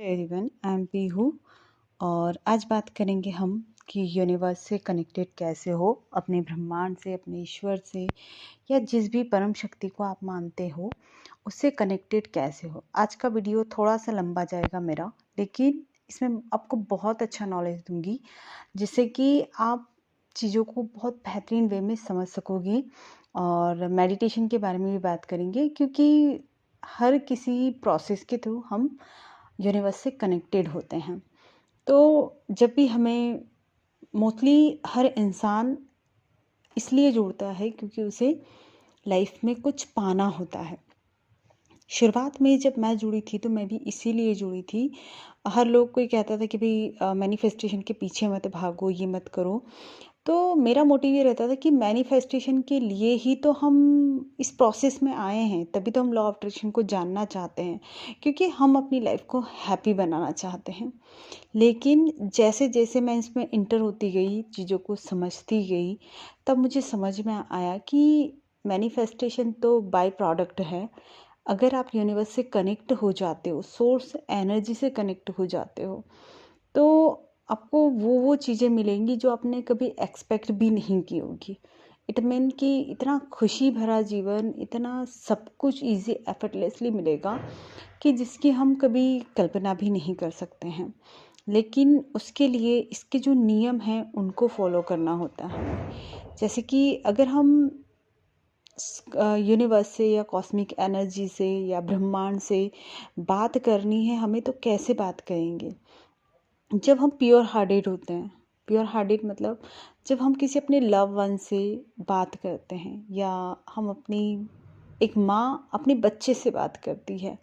Everyone, I am Pihu. और आज बात करेंगे हम कि यूनिवर्स से कनेक्टेड कैसे हो, अपने ब्रह्मांड से, अपने ईश्वर से, या जिस भी परम शक्ति को आप मानते हो उससे कनेक्टेड कैसे हो। आज का वीडियो थोड़ा सा लंबा जाएगा मेरा, लेकिन इसमें आपको बहुत अच्छा नॉलेज दूंगी जिससे कि आप चीज़ों को बहुत बेहतरीन वे में समझ सकोगे। और मेडिटेशन के बारे में भी बात करेंगे, क्योंकि हर किसी प्रोसेस के थ्रू हम यूनिवर्स से कनेक्टेड होते हैं। तो जब भी हमें मोस्टली हर इंसान इसलिए जुड़ता है क्योंकि उसे लाइफ में कुछ पाना होता है। शुरुआत में जब मैं जुड़ी थी तो मैं भी इसीलिए जुड़ी थी। हर लोग कोई कहता था कि भाई मैनिफेस्टेशन के पीछे मत भागो, ये मत करो। तो मेरा मोटिव ये रहता था कि मैनिफेस्टेशन के लिए ही तो हम इस प्रोसेस में आए हैं, तभी तो हम लॉ ऑफ अट्रैक्शन को जानना चाहते हैं, क्योंकि हम अपनी लाइफ को हैप्पी बनाना चाहते हैं। लेकिन जैसे जैसे मैं इसमें इंटर होती गई, चीज़ों को समझती गई, तब मुझे समझ में आया कि मैनिफेस्टेशन तो बाय प्रोडक्ट है। अगर आप यूनिवर्स से कनेक्ट हो जाते हो, सोर्स एनर्जी से कनेक्ट हो जाते हो, तो आपको वो चीज़ें मिलेंगी जो आपने कभी एक्सपेक्ट भी नहीं की होगी। इट मीन कि इतना खुशी भरा जीवन, इतना सब कुछ ईजी एफर्टलेसली मिलेगा कि जिसकी हम कभी कल्पना भी नहीं कर सकते हैं। लेकिन उसके लिए इसके जो नियम हैं उनको फॉलो करना होता है। जैसे कि अगर हम यूनिवर्स से या कॉस्मिक एनर्जी से या ब्रह्मांड से बात करनी है हमें, तो कैसे बात करेंगे? जब हम प्योर हार्टेड होते हैं। प्योर हार्टेड मतलब जब हम किसी अपने लव वन से बात करते हैं, या हम अपनी एक माँ अपने बच्चे से बात करती है।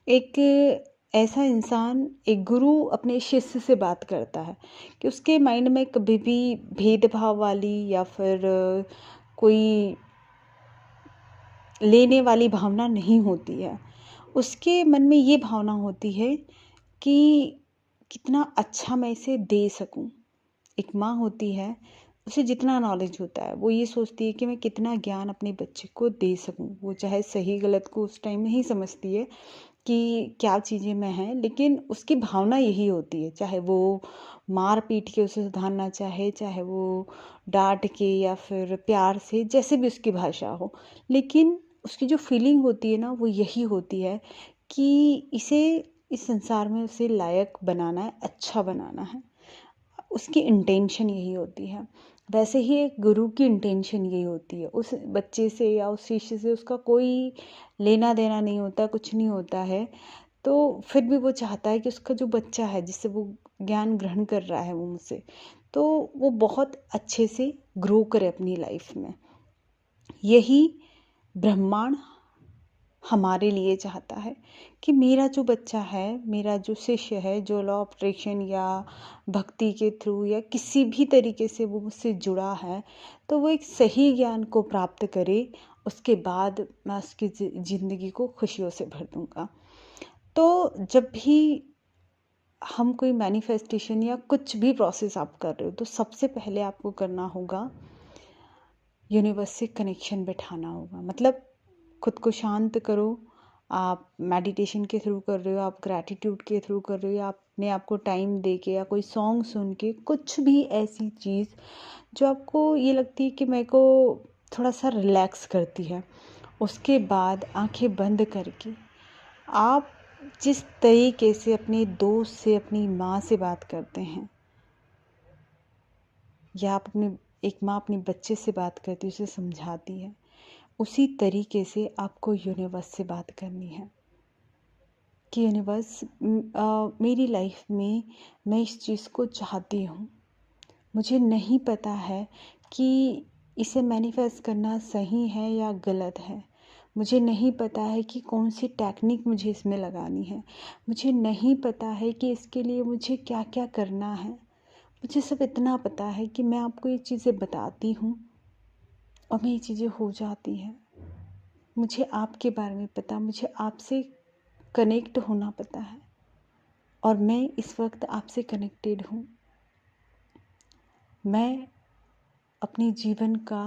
एक ऐसा इंसान, एक गुरु अपने शिष्य से बात करता है कि उसके माइंड में कभी भी भेदभाव वाली या फिर कोई लेने वाली भावना नहीं होती है। उसके मन में ये भावना होती है कि कितना अच्छा मैं इसे दे सकूं। एक माँ होती है, उसे जितना नॉलेज होता है वो ये सोचती है कि मैं कितना ज्ञान अपने बच्चे को दे सकूं। वो चाहे सही गलत को उस टाइम नहीं समझती है कि क्या चीज़ें में हैं, लेकिन उसकी भावना यही होती है। चाहे वो मार पीट के उसे सुधारना चाहे, चाहे वो डांट के या फिर प्यार से, जैसे भी उसकी भाषा हो, लेकिन उसकी जो फीलिंग होती है ना, वो यही होती है कि इसे इस संसार में उसे लायक बनाना है, अच्छा बनाना है। उसकी इंटेंशन यही होती है। वैसे ही एक गुरु की इंटेंशन यही होती है। उस बच्चे से या उस शिष्य से उसका कोई लेना देना नहीं होता, कुछ नहीं होता है। तो फिर भी वो चाहता है कि उसका जो बच्चा है, जिससे वो ज्ञान ग्रहण कर रहा है वो मुझसे, तो वो बहुत अच्छे से ग्रो करे अपनी लाइफ में। यही ब्रह्मांड हमारे लिए चाहता है कि मेरा जो बच्चा है, मेरा जो शिष्य है, जो लॉ ऑफ अट्रैक्शन या भक्ति के थ्रू या किसी भी तरीके से वो मुझसे जुड़ा है, तो वो एक सही ज्ञान को प्राप्त करे। उसके बाद मैं उसकी ज़िंदगी को खुशियों से भर दूंगा। तो जब भी हम कोई मैनिफेस्टेशन या कुछ भी प्रोसेस आप कर रहे हो, तो सबसे पहले आपको करना होगा यूनिवर्स से कनेक्शन बैठाना होगा। मतलब खुद को शांत करो। आप मेडिटेशन के थ्रू कर रहे हो, आप ग्रैटिट्यूड के थ्रू कर रहे हो, या अपने आप को टाइम दे के या कोई सॉन्ग सुन के, कुछ भी ऐसी चीज़ जो आपको ये लगती है कि मेरे को थोड़ा सा रिलैक्स करती है। उसके बाद आंखें बंद करके आप जिस तरीके से अपने दोस्त से, अपनी माँ से बात करते हैं, या आप अपने एक माँ अपने बच्चे से बात करती है, उसे समझाती है, उसी तरीके से आपको यूनिवर्स से बात करनी है कि यूनिवर्स, मेरी लाइफ में मैं इस चीज़ को चाहती हूँ। मुझे नहीं पता है कि इसे मैनिफेस्ट करना सही है या गलत है। मुझे नहीं पता है कि कौन सी टेक्निक मुझे इसमें लगानी है। मुझे नहीं पता है कि इसके लिए मुझे क्या क्या करना है। मुझे सब इतना पता है कि मैं आपको ये चीज़ें बताती हूँ और मैं ये चीज़ें हो जाती हैं। मुझे आपके बारे में पता, मुझे आपसे कनेक्ट होना पता है, और मैं इस वक्त आपसे कनेक्टेड हूँ। मैं अपने जीवन का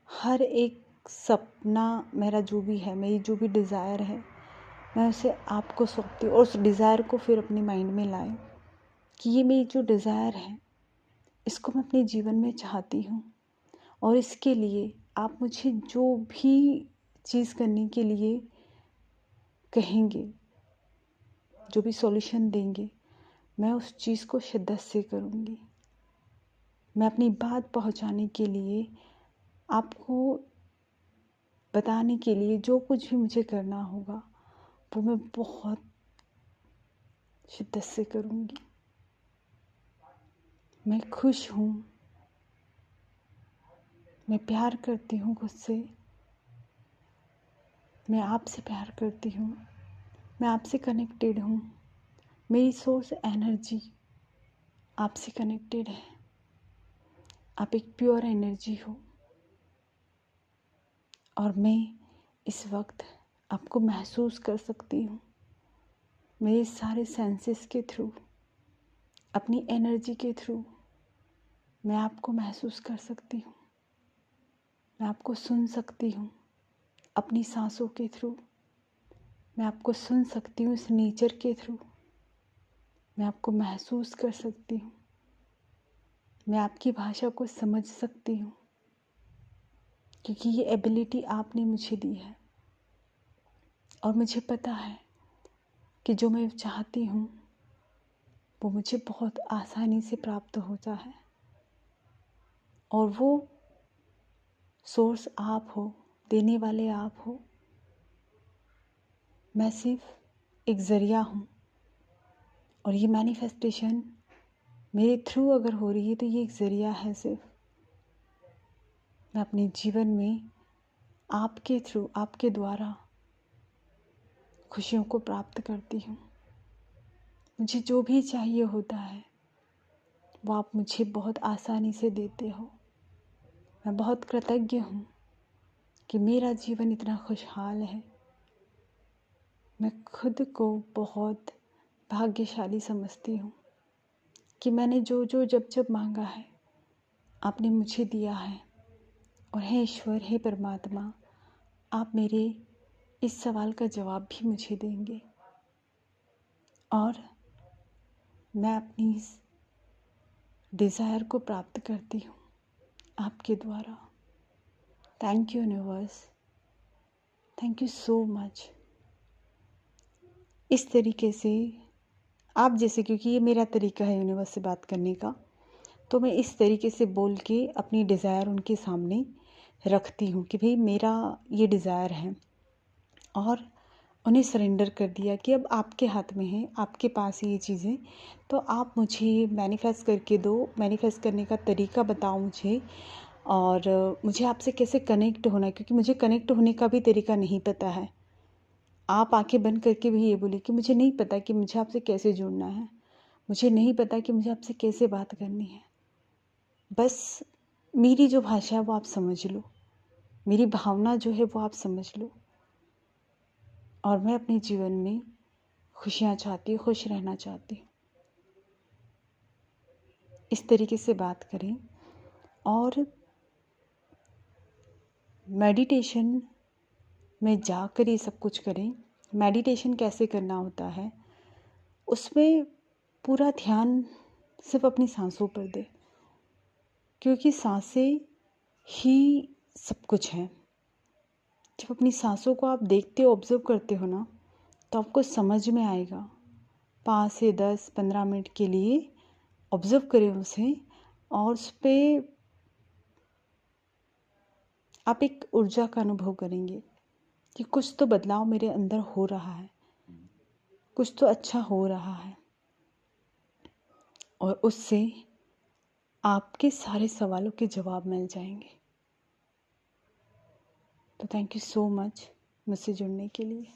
हर एक सपना, मेरा जो भी है, मेरी जो भी डिज़ायर है, मैं उसे आपको सौंपती हूँ और उस डिज़ायर को फिर अपने माइंड में लाएं कि ये मेरी जो डिज़ायर है इसको मैं अपने जीवन में चाहती हूँ, और इसके लिए आप मुझे जो भी चीज़ करने के लिए कहेंगे, जो भी सॉल्यूशन देंगे, मैं उस चीज़ को शिद्दत से करूँगी। मैं अपनी बात पहुँचाने के लिए, आपको बताने के लिए जो कुछ भी मुझे करना होगा वो मैं बहुत शिद्दत से करूँगी। मैं खुश हूँ, मैं प्यार करती हूँ खुद से, मैं आपसे प्यार करती हूँ, मैं आपसे कनेक्टेड हूँ। मेरी सोर्स एनर्जी आपसे कनेक्टेड है। आप एक प्योर एनर्जी हो और मैं इस वक्त आपको महसूस कर सकती हूँ मेरे सारे सेंसेस के थ्रू, अपनी एनर्जी के थ्रू मैं आपको महसूस कर सकती हूँ। मैं आपको सुन सकती हूँ अपनी सांसों के थ्रू, मैं आपको सुन सकती हूँ इस नेचर के थ्रू, मैं आपको महसूस कर सकती हूँ, मैं आपकी भाषा को समझ सकती हूँ, क्योंकि ये एबिलिटी आपने मुझे दी है। और मुझे पता है कि जो मैं चाहती हूँ वो मुझे बहुत आसानी से प्राप्त होता है, और वो सोर्स आप हो, देने वाले आप हो। मैं सिर्फ एक ज़रिया हूँ, और ये मैनिफेस्टेशन मेरे थ्रू अगर हो रही है तो ये एक ज़रिया है सिर्फ। मैं अपने जीवन में आपके थ्रू, आपके द्वारा खुशियों को प्राप्त करती हूँ। मुझे जो भी चाहिए होता है वो आप मुझे बहुत आसानी से देते हो। मैं बहुत कृतज्ञ हूँ कि मेरा जीवन इतना खुशहाल है। मैं खुद को बहुत भाग्यशाली समझती हूँ कि मैंने जो जो जब जब मांगा है आपने मुझे दिया है। और हे ईश्वर, हे परमात्मा, आप मेरे इस सवाल का जवाब भी मुझे देंगे, और मैं अपनी इस डिज़ायर को प्राप्त करती हूँ आपके द्वारा। Thank you universe, thank you so much. इस तरीके से आप जैसे, क्योंकि ये मेरा तरीका है यूनिवर्स से बात करने का, तो मैं इस तरीके से बोल के अपनी डिज़ायर उनके सामने रखती हूँ कि भाई मेरा ये डिज़ायर है, और उन्हें सरेंडर कर दिया कि अब आपके हाथ में है, आपके पास है ये चीज़ें, तो आप मुझे मैनिफेस्ट करके दो, मैनिफेस्ट करने का तरीका बताओ मुझे, और मुझे आपसे कैसे कनेक्ट होना है, क्योंकि मुझे कनेक्ट होने का भी तरीका नहीं पता है। आप आंखें बंद करके भी ये बोली कि मुझे नहीं पता कि मुझे आपसे कैसे जुड़ना है, मुझे नहीं पता कि मुझे आपसे कैसे बात करनी है। बस मेरी जो भाषा है वो आप समझ लो, मेरी भावना जो है वो आप समझ लो, और मैं अपने जीवन में खुशियाँ चाहती हूँ, खुश रहना चाहती हूँ। इस तरीके से बात करें, और मेडिटेशन में जाकर ये सब कुछ करें। मेडिटेशन कैसे करना होता है, उसमें पूरा ध्यान सिर्फ अपनी सांसों पर दे, क्योंकि सांसें ही सब कुछ है। जब अपनी सांसों को आप देखते हो, ऑब्जर्व करते हो ना, तो आपको समझ में आएगा। 5 से 10 15 मिनट के लिए ऑब्जर्व करें उसे, और उस पर आप एक ऊर्जा का अनुभव करेंगे कि कुछ तो बदलाव मेरे अंदर हो रहा है, कुछ तो अच्छा हो रहा है, और उससे आपके सारे सवालों के जवाब मिल जाएंगे। तो थैंक यू सो मच मुझसे जुड़ने के लिए।